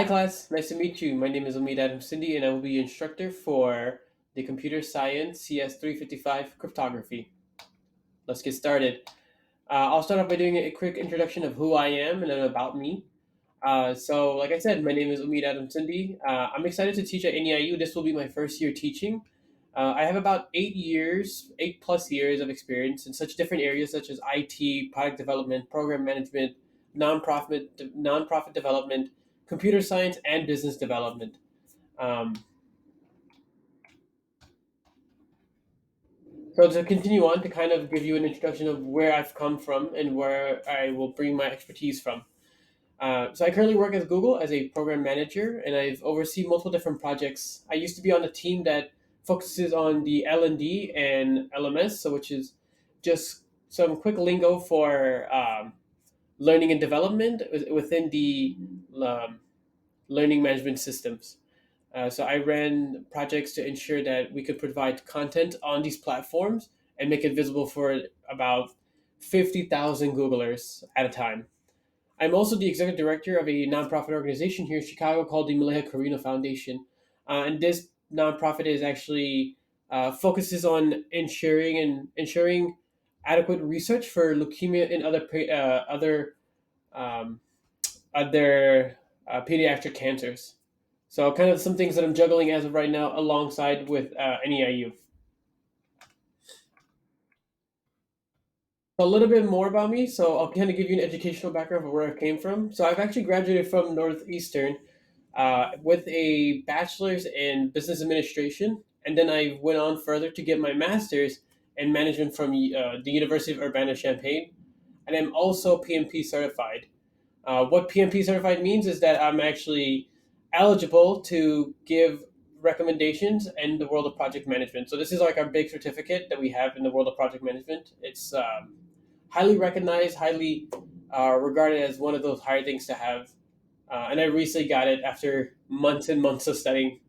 Hi class, nice to meet you. My name is Omid Adam Cindy and I will be your instructor for the Computer Science CS 355 Cryptography. Let's get started. I'll start off by doing a quick introduction of who I am and then about me. Like I said, my name is Omid Adam Cindy. I'm excited to teach at NEIU. This will be my first year teaching. I have about 8 years, 8+ years of experience in such different areas such as IT, product development, program management, nonprofit development, computer science, and business development. Um, so to continue on, to kind of give you an introduction of where I've come from and where I will bring my expertise from. So I currently work at Google as a program manager, and I've overseen multiple different projects. I used to be on a team that focuses on the L&D and LMS, so which is just some quick lingo for learning and development within the um, learning management systems. So I ran projects to ensure that we could provide content on these platforms and make it visible for about 50,000 Googlers at a time. I'm also the executive director of a nonprofit organization here in Chicago called the Maleha Karina Foundation. And this nonprofit is actually focuses on ensuring adequate research for leukemia and um, other pediatric cancers. So, kind of some things that I'm juggling as of right now, alongside with NEIU. A little bit more about me. So, I'll kind of give you an educational background of where I came from. So, I've actually graduated from Northeastern with a bachelor's in business administration, and then I went on further to get my master's in management from the University of Urbana-Champaign, and I'm also PMP certified. What PMP certified means is that I'm actually eligible to give recommendations in the world of project management. So this is like our big certificate that we have in the world of project management. It's highly recognized, highly regarded as one of those higher things to have. And I recently got it after months and months of studying.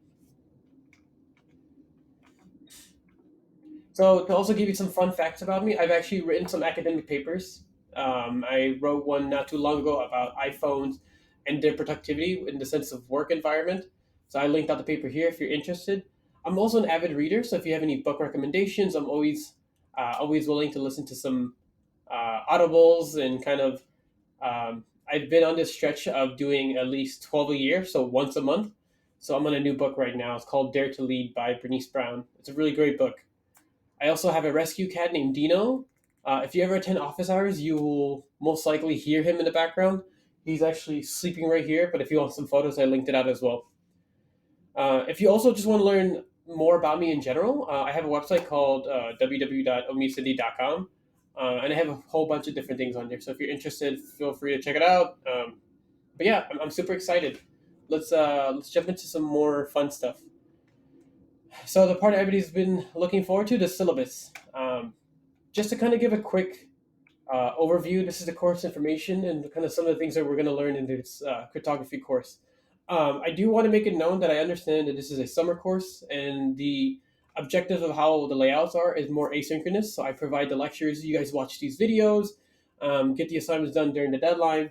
So to also give you some fun facts about me, I've actually written some academic papers. I wrote one not too long ago about iPhones and their productivity in the sense of work environment. So I linked out the paper here if you're interested. I'm also an avid reader, so if you have any book recommendations, I'm always willing to listen to some audibles and kind of. I've been on this stretch of doing at least 12 a year, so once a month. So I'm on a new book right now. It's called Dare to Lead by Bernice Brown. It's a really great book. I also have a rescue cat named Dino. If you ever attend office hours, you will most likely hear him in the background. He's actually sleeping right here, but if you want some photos, I linked it out as well. If you also just want to learn more about me in general, I have a website called www.omicity.com, and I have a whole bunch of different things on there. So if you're interested, feel free to check it out. But yeah, I'm super excited. Let's jump into some more fun stuff. So the part everybody's been looking forward to, the syllabus. Just to kind of give a quick overview, this is the course information and kind of some of the things that we're going to learn in this cryptography course. I do want to make it known that I understand that this is a summer course and the objective of how the layouts are is more asynchronous. So I provide the lectures, you guys watch these videos, get the assignments done during the deadline.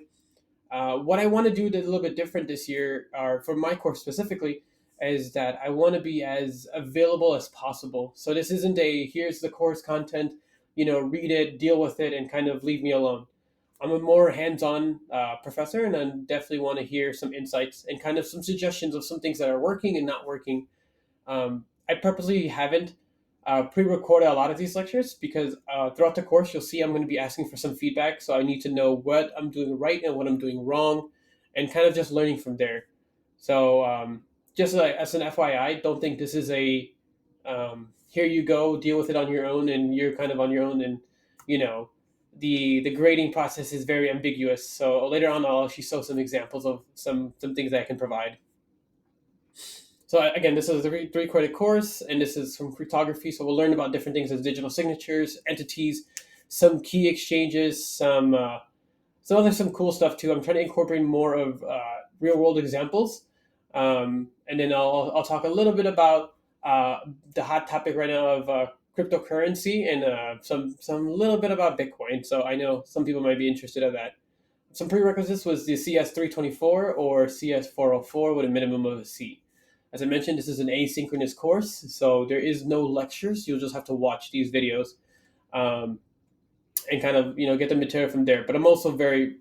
What I want to do that's a little bit different this year, or for my course specifically, is that I want to be as available as possible. So this isn't a here's the course content, read it, deal with it, and kind of leave me alone. I'm a more hands-on professor, and I definitely want to hear some insights and kind of some suggestions of some things that are working and not working. I purposely haven't pre-recorded a lot of these lectures because throughout the course you'll see I'm going to be asking for some feedback. So I need to know what I'm doing right and what I'm doing wrong, and kind of just learning from there. So just like, as an FYI, don't think this is a here you go, deal with it on your own, and you're kind of on your own, and you know the grading process is very ambiguous. So later on, I'll actually show some examples of some things that I can provide. So again, this is a three credit course, and this is from cryptography. So we'll learn about different things as digital signatures, entities, some key exchanges, some cool stuff too. I'm trying to incorporate more of real world examples, and then I'll talk a little bit about the hot topic right now of cryptocurrency and some little bit about Bitcoin. So I know some people might be interested in that. Some prerequisites was the CS 324 or CS 404 with a minimum of a C. As I mentioned, this is an asynchronous course, so there is no lectures. You'll just have to watch these videos um, and kind of get the material from there. But I'm also very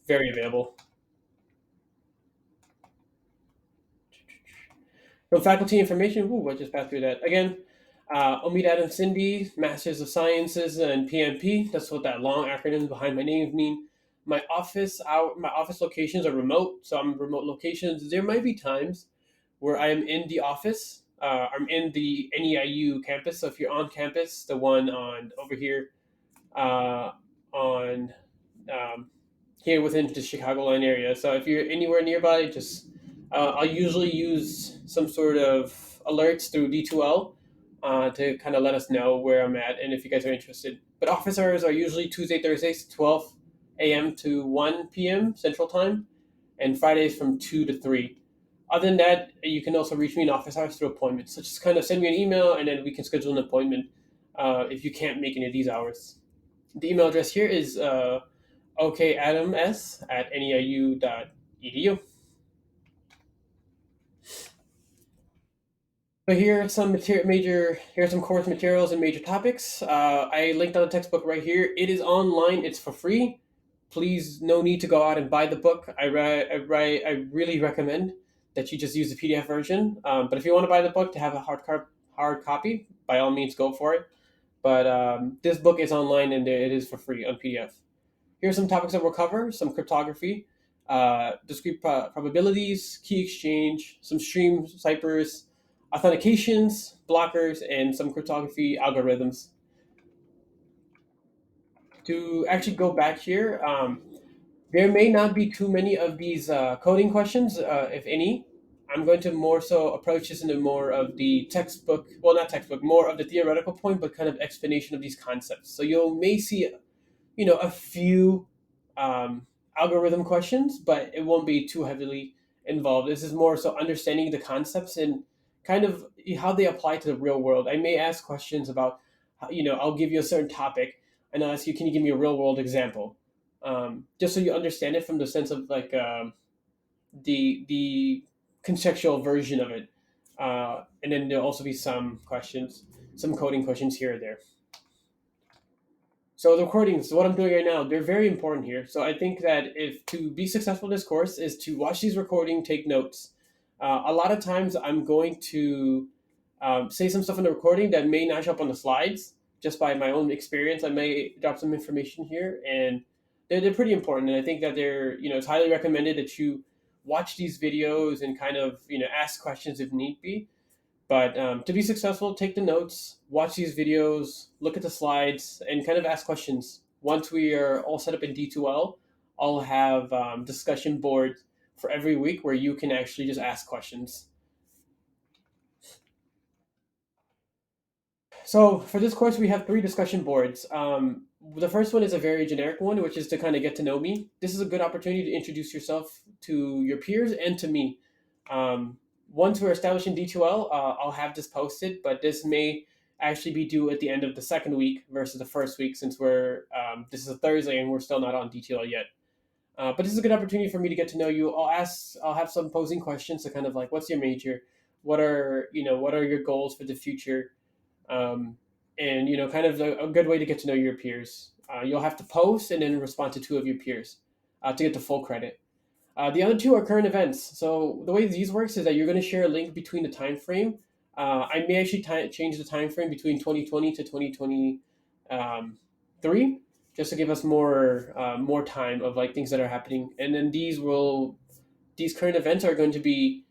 available. From faculty information, ooh, I just passed through that again. Omid Adam Cindy, Masters of Sciences and PMP. That's what that long acronym behind my name mean. My office locations are remote, so I'm remote locations. There might be times where I am in the office. I'm in the NEIU campus. So if you're on campus, the one on over here uh, on here within the Chicagoland area. So if you're anywhere nearby, just I'll usually use some sort of alerts through D2L to kind of let us know where I'm at and if you guys are interested. But office hours are usually Tuesday, Thursdays, 12 a.m. to 1 p.m. Central Time, and Fridays from 2 to 3. Other than that, you can also reach me in office hours through appointments. So just kind of send me an email and then we can schedule an appointment if you can't make any of these hours. The email address here is okadams@neiu.edu. So here are some here are some course materials and major topics. I linked on the textbook right here. It is online. It's for free. Please, no need to go out and buy the book. I really recommend that you just use the PDF version. But if you want to buy the book to have a hard copy, by all means, go for it. But this book is online and it is for free on PDF. Here are some topics that we'll cover: some cryptography, discrete probabilities, key exchange, some stream ciphers, authentications, blockers, and some cryptography algorithms. To actually go back here, there may not be too many of these coding questions, if any. I'm going to more so approach this into more of the textbook, well, not textbook, more of the theoretical point, but kind of explanation of these concepts. So you may see a few algorithm questions, but it won't be too heavily involved. This is more so understanding the concepts and kind of how they apply to the real world. I may ask questions about, I'll give you a certain topic and I'll ask you, can you give me a real world example? Just so you understand it from the sense of like the contextual version of it. And then there'll also be some questions, some coding questions here or there. So the recordings, what I'm doing right now, they're very important here. So I think that if to be successful in this course is to watch these recording, take notes. A lot of times I'm going to say some stuff in the recording that may not show up on the slides. Just by my own experience, I may drop some information here, and they're pretty important. And I think that it's highly recommended that you watch these videos and kind of ask questions if need be, but to be successful, take the notes, watch these videos, look at the slides, and kind of ask questions. Once we are all set up in D2L, I'll have discussion boards for every week where you can actually just ask questions. So for this course, we have three discussion boards. The first one is a very generic one, which is to kind of get to know me. This is a good opportunity to introduce yourself to your peers and to me. Um, Once we're established in D2L, I'll have this posted, but this may actually be due at the end of the second week versus the first week, since this is a Thursday and we're still not on D2L yet. But this is a good opportunity for me to get to know you. I'll have some posing questions to kind of like, what's your major? What are your goals for the future? um, and kind of a good way to get to know your peers. You'll have to post and then respond to two of your peers to get the full credit. The other two are current events. So the way these works is that you're going to share a link between the time frame. I may actually change the time frame between 2020 to 2023, just to give us more time of like things that are happening. And then these current events are going to be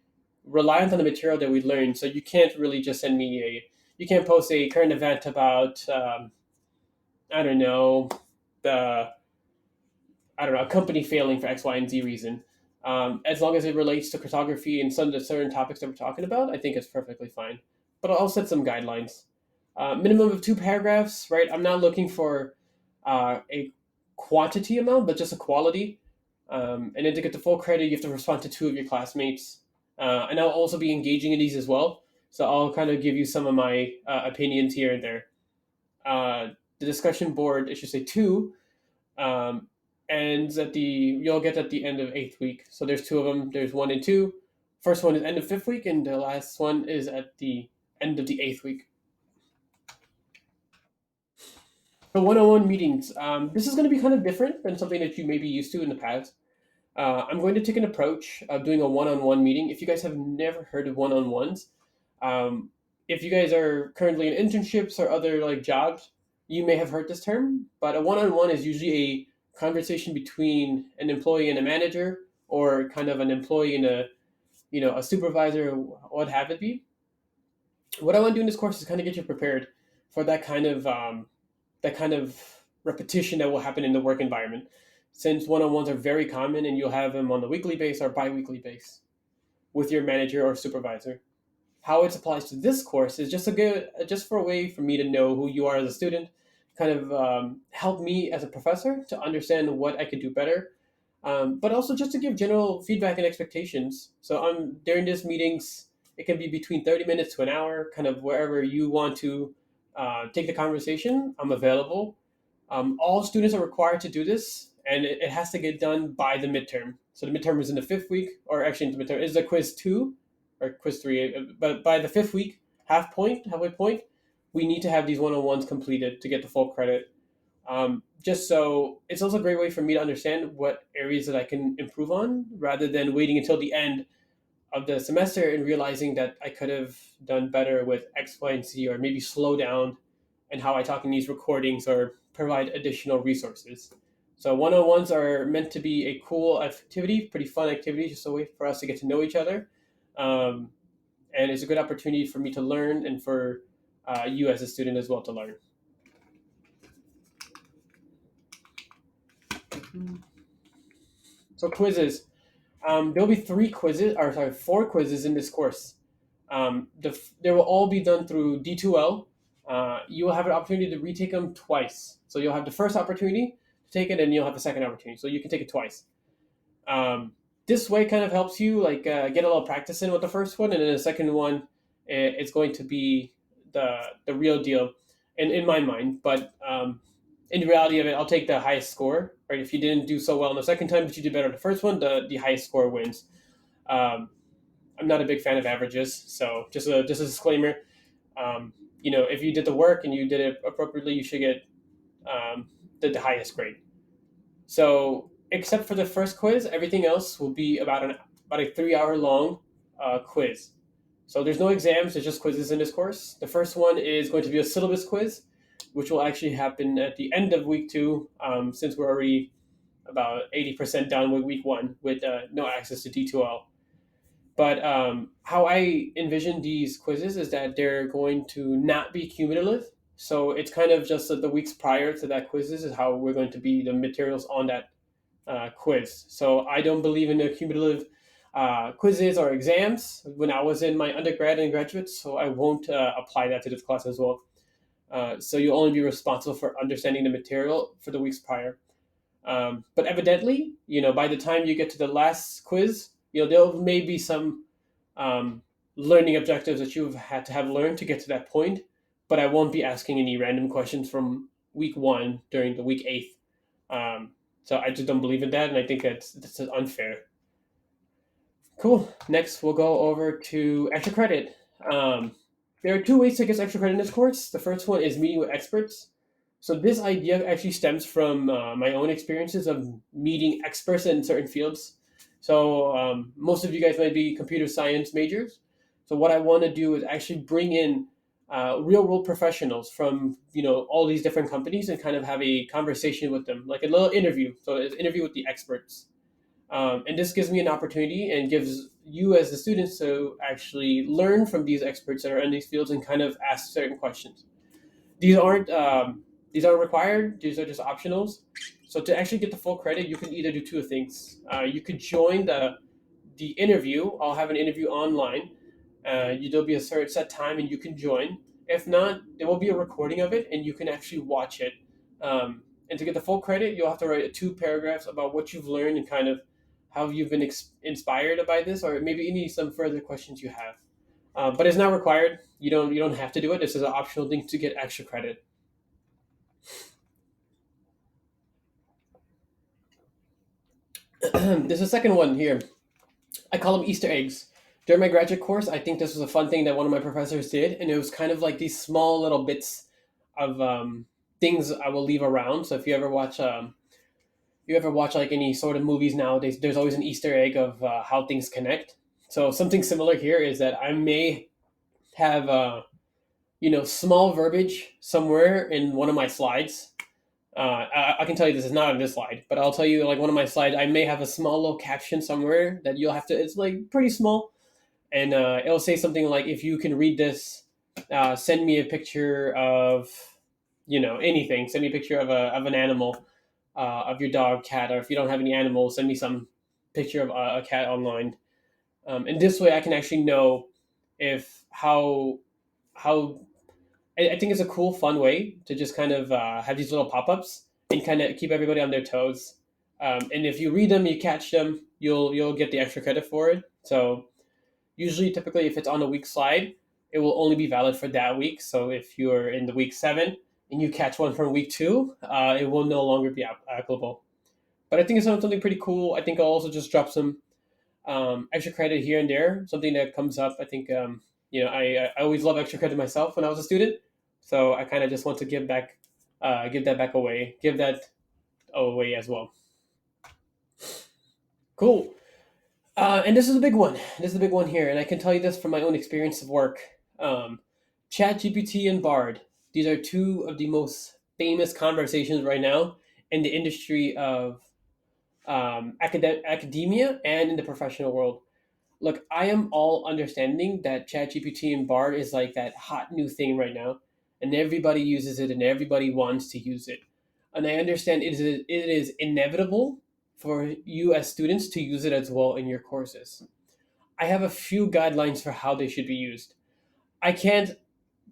reliant on the material that we learned. So you can't really just send me you can't post a current event about I don't know the I don't know a company failing for X, Y, and Z reason. As long as it relates to cryptography and some of the certain topics that we're talking about, I think it's perfectly fine. But I'll set some guidelines. Minimum of two paragraphs, right? I'm not looking for a quantity amount, but just a quality. And then to get the full credit, you have to respond to two of your classmates. And I'll also be engaging in these as well. So I'll kind of give you some of my opinions here and there. The discussion board, I should say two. Um, ends at the you'll get at the end of eighth week. So there's two of them. There's one and two. First one is end of fifth week, and the last one is at the end of the eighth week. So one-on-one meetings. This is going to be kind of different than something that you may be used to in the past. I'm going to take an approach of doing a one-on-one meeting. If you guys have never heard of one-on-ones, um, if you guys are currently in internships or other like jobs, you may have heard this term. But a one-on-one is usually a conversation between an employee and a manager, or kind of an employee and a supervisor, or what have it be. What I want to do in this course is kind of get you prepared for that kind of repetition that will happen in the work environment, since one-on-ones are very common and you'll have them on the weekly base or bi-weekly base with your manager or supervisor. How it applies to this course is just for a way for me to know who you are as a student, kind of help me as a professor to understand what I could do better, but also just to give general feedback and expectations. So during these meetings, it can be between 30 minutes to an hour, kind of wherever you want to take the conversation. I'm available. All students are required to do this, and it has to get done by the midterm. So the midterm is in the fifth week, or actually, the midterm is the quiz two or quiz three. But by the fifth week, halfway point, we need to have these one-on-ones completed to get the full credit. Just so it's also a great way for me to understand what areas that I can improve on, rather than waiting until the end of the semester and realizing that I could have done better with X, Y, and Z, or maybe slow down and how I talk in these recordings, or provide additional resources. So one-on-ones are meant to be a cool activity, pretty fun activity, just a way for us to get to know each other. Um, and it's a good opportunity for me to learn, and for you as a student as well to learn. So quizzes. There'll be four quizzes in this course. They will all be done through D2L. You will have an opportunity to retake them twice. So you'll have the first opportunity to take it, and you'll have the second opportunity. So you can take it twice. Um, this way kind of helps you like get a little practice in with the first one, and then the second one, it's going to be the real deal in my mind. But in the reality of it, I'll take the highest score. Right? If you didn't do so well on the second time, but you did better on the first one, the highest score wins. Um, I'm not a big fan of averages, so just a disclaimer. Um, if you did the work and you did it appropriately, you should get the highest grade. So, except for the first quiz, everything else will be about a 3 hour long quiz. So there's no exams; there's just quizzes in this course. The first one is going to be a syllabus quiz, which will actually happen at the end of week two, since we're already about 80% done with week one with no access to D2L. But how I envision these quizzes is that they're going to not be cumulative. So it's kind of just that the weeks prior to that quizzes is how we're going to be the materials on that quiz. So I don't believe in the cumulative quizzes or exams when I was in my undergrad and graduate, so I won't apply that to this class as well. So you'll only be responsible for understanding the material for the weeks prior. But evidently, by the time you get to the last quiz, there may be some um, learning objectives that you've had to have learned to get to that point. But I won't be asking any random questions from week one during the week eighth. Um, so I just don't believe in that, and I think that's unfair. Cool. Next, we'll go over to extra credit. Um, there are two ways to get extra credit in this course. The first one is meeting with experts. So this idea actually stems from my own experiences of meeting experts in certain fields. So most of you guys might be computer science majors. So what I want to do is actually bring in real world professionals from all these different companies, and kind of have a conversation with them, like a little interview. So it's an interview with the experts. And this gives me an opportunity, and gives you as the students to actually learn from these experts that are in these fields, and kind of ask certain questions. These aren't required. These are just optionals. So to actually get the full credit, you can either do two things. You could join the interview. I'll have an interview online. There'll be a certain set time, and you can join. If not, there will be a recording of it, and you can actually watch it. And to get the full credit, you'll have to write two paragraphs about what you've learned, and kind of how you've been inspired by this, or maybe any some further questions you have. But it's not required. You don't have to do it. This is an optional thing to get extra credit. There's a second one here. I call them Easter eggs. During my graduate course, I think this was a fun thing that one of my professors did, and it was kind of like these small little bits of things I will leave around. So if you ever watch like any sort of movies nowadays, there's always an Easter egg of how things connect. So something similar here is that I may have small verbiage somewhere in one of my slides. I can tell you this is not on this slide, but I'll tell you like one of my slides. I may have a small little caption somewhere that you'll have to. It's like pretty small, and it'll say something like, "If you can read this, send me a picture of, anything. Send me a picture of an animal, of your dog, cat, or if you don't have any animals, send me some picture of a cat online." And this way, I can actually know if how I think it's a cool, fun way to just kind of have these little pop ups and kind of keep everybody on their toes. And if you read them, you catch them, you'll get the extra credit for it. So usually, typically, if it's on a week slide, it will only be valid for that week. So if you're in the week 7 and you catch one from week 2, it will no longer be applicable. But I think it's something pretty cool. I think I'll also just drop some extra credit here and there, something that comes up. I think I always love extra credit myself when I was a student, so I kind of just want to give that back away, give that away as well. Cool. And this is a big one. This is a big one here, and I can tell you this from my own experience of work. Um, ChatGPT and BARD. These are two of the most famous conversations right now in the industry of academia and in the professional world. Look, I am all understanding that ChatGPT and BARD is like that hot new thing right now, and everybody uses it and everybody wants to use it. And I understand it is inevitable for you as students to use it as well in your courses. I have a few guidelines for how they should be used. I can't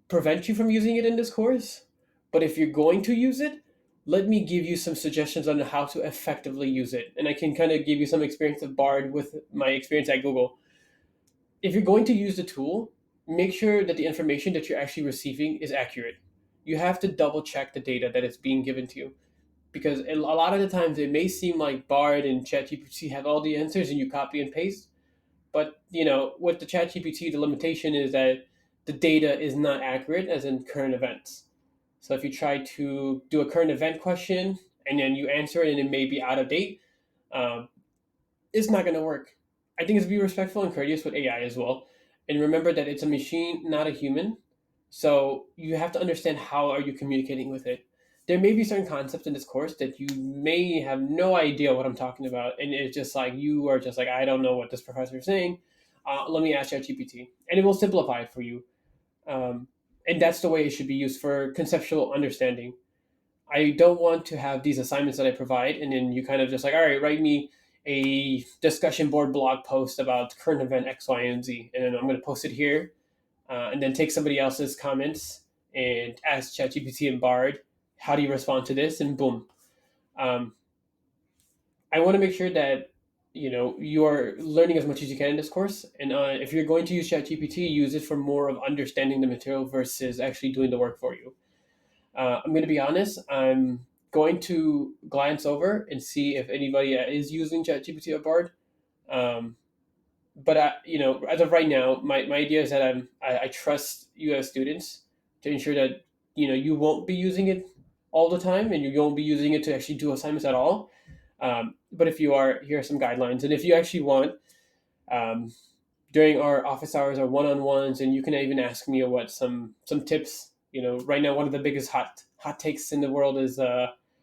prevent you from using it in this course, but if you're going to use it, let me give you some suggestions on how to effectively use it. And I can kind of give you some experience of BARD with my experience at Google. If you're going to use the tool, make sure that the information that you're actually receiving is accurate. You have to double check the data that is being given to you because a lot of the times it may seem like Bard and ChatGPT have all the answers and you copy and paste, but with the ChatGPT, the limitation is that the data is not accurate, as in current events. So if you try to do a current event question and then you answer it and it may be out of date, um, it's not going to work. I think it's be respectful and courteous with AI as well, and remember that it's a machine, not a human. So you have to understand how are you communicating with it. There may be certain concepts in this course that you may have no idea what I'm talking about, and it's just like you are just like I don't know what this professor is saying. Let me ask ChatGPT, and it will simplify it for you. And that's the way it should be used for conceptual understanding. I don't want to have these assignments that I provide, and then you kind of just like, all right, write me a discussion board blog post about current event X, Y, and Z, and then I'm going to post it here, and then take somebody else's comments and ask ChatGPT and Bard, how do you respond to this, and boom. Um, I want to make sure that you are learning as much as you can in this course, and if you're going to use ChatGPT, use it for more of understanding the material versus actually doing the work for you. I'm going to be honest. I'm going to glance over and see if anybody is using ChatGPT or Bard. Um, but as of right now, my idea is that I trust you as students to ensure that you won't be using it all the time, and you won't be using it to actually do assignments at all. But if you are, here are some guidelines, and if you actually want, um, during our office hours or one-on-ones, and you can even ask me what some tips. Right now one of the biggest hot takes in the world is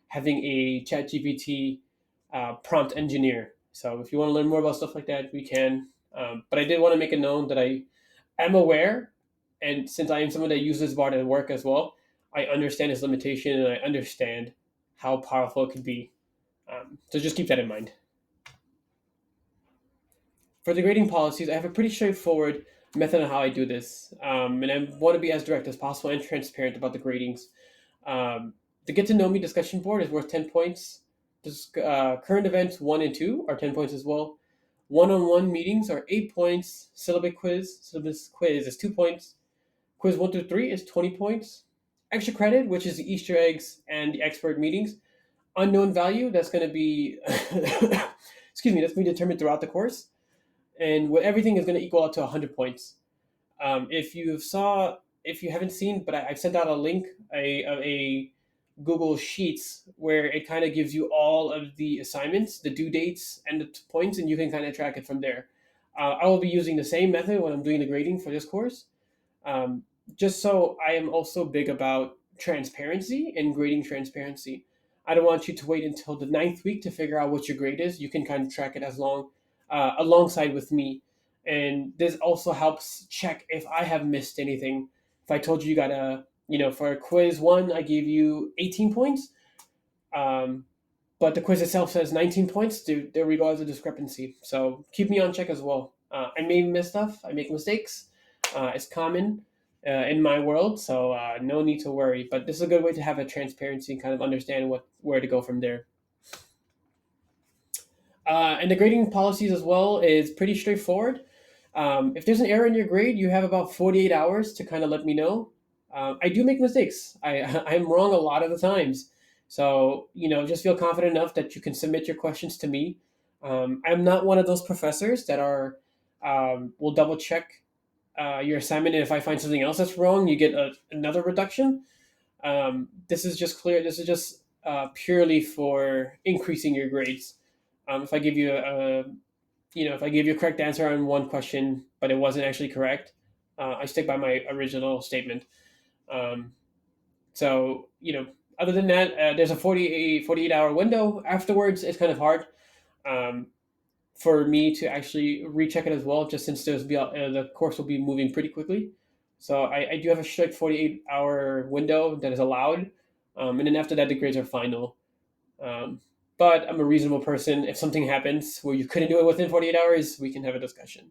having a chat gpt prompt engineer. So if you want to learn more about stuff like that, we can. But I did want to make it known that I am aware, and since I am someone that uses bard at work as well, I understand its limitation and I understand how powerful it could be. So just keep that in mind. For the grading policies, I have a pretty straightforward method on how I do this, and I want to be as direct as possible and transparent about the gradings. The get to know me discussion board is worth 10 points. Current events 1 and 2 are 10 points as well. One-on-one meetings are 8 points. Syllabus quiz is 2 points. Quiz 1 through 3 is 20 points. Extra credit, which is the Easter eggs and the expert meetings. Unknown value, that's going to be excuse me, that's going to be determined throughout the course, and what everything is going to equal out to 100 points. If you haven't seen, but I've sent out a link a Google Sheets where it kind of gives you all of the assignments, the due dates, and the points, and you can kind of track it from there. I will be using the same method when I'm doing the grading for this course. Um, just so I am also big about transparency and grading transparency. I don't want you to wait until the ninth week to figure out what your grade is. You can kind of track it as long alongside with me, and this also helps check if I have missed anything. If I told you got a for quiz one, I gave you 18 points. Um, but the quiz itself says 19 points. There we go as a discrepancy. So keep me on check as well. I may miss stuff. I make mistakes. It's common in my world, so no need to worry. But this is a good way to have a transparency and kind of understand where to go from there. And the grading policies as well is pretty straightforward. If there's an error in your grade, you have about 48 hours to kind of let me know. I do make mistakes. I'm wrong a lot of the times. So, just feel confident enough that you can submit your questions to me. I'm not one of those professors that will double check your assignment. And if I find something else that's wrong, you get another reduction. This is just clear. This is just purely for increasing your grades. If I give you if I gave you a correct answer on one question, but it wasn't actually correct, I stick by my original statement. Um, so, other than that, there's a 48-hour window. Afterwards, it's kind of hard um, for me to actually recheck it as well, just since the course will be moving pretty quickly. So I do have a strict 48-hour window that is allowed. And then after that, the grades are final. Um, but I'm a reasonable person. If something happens where you couldn't do it within 48 hours, we can have a discussion.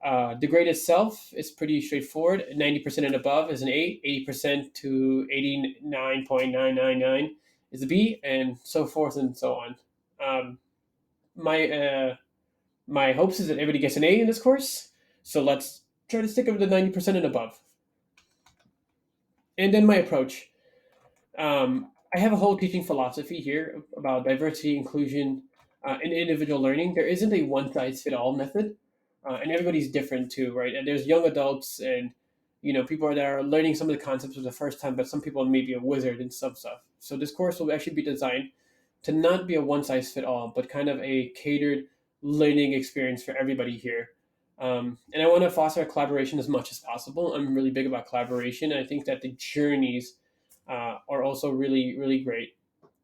The grade itself is pretty straightforward. 90% and above is an A, 80% to 89.999 is a B, and so forth and so on. Um, my my hopes is that everybody gets an A in this course, so let's try to stick with the 90% and above. And then my approach. I have a whole teaching philosophy here about diversity, inclusion, and individual learning. There isn't a one size fit all method, and everybody's different too, right? And there's young adults and people that are learning some of the concepts for the first time, but some people may be a wizard in some stuff. So this course will actually be designed to not be a one size fit all, but kind of a catered learning experience for everybody here. And I want to foster collaboration as much as possible. I'm really big about collaboration. And I think that the journeys are also really, really great.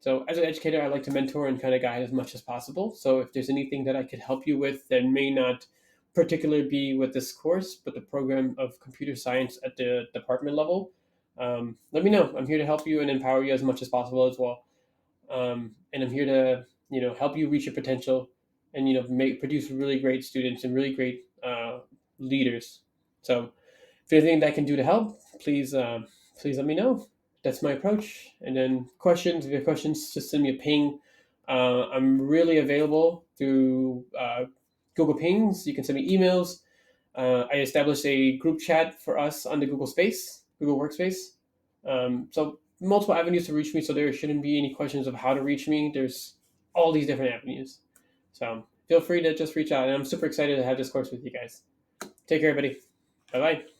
So, as an educator, I like to mentor and kind of guide as much as possible. So, if there's anything that I could help you with that may not particularly be with this course, but the program of computer science at the department level, let me know. I'm here to help you and empower you as much as possible as well. And I'm here to help you reach your potential and produce really great students and really great leaders. So if there's anything that I can do to help, please let me know. That's my approach. And then questions, if you have questions, just send me a ping. I'm really available through Google Pings. You can send me emails. I established a group chat for us on the Google Workspace. So multiple avenues to reach me. So there shouldn't be any questions of how to reach me. There's all these different avenues. So feel free to just reach out. And I'm super excited to have this course with you guys. Take care, everybody. Bye bye.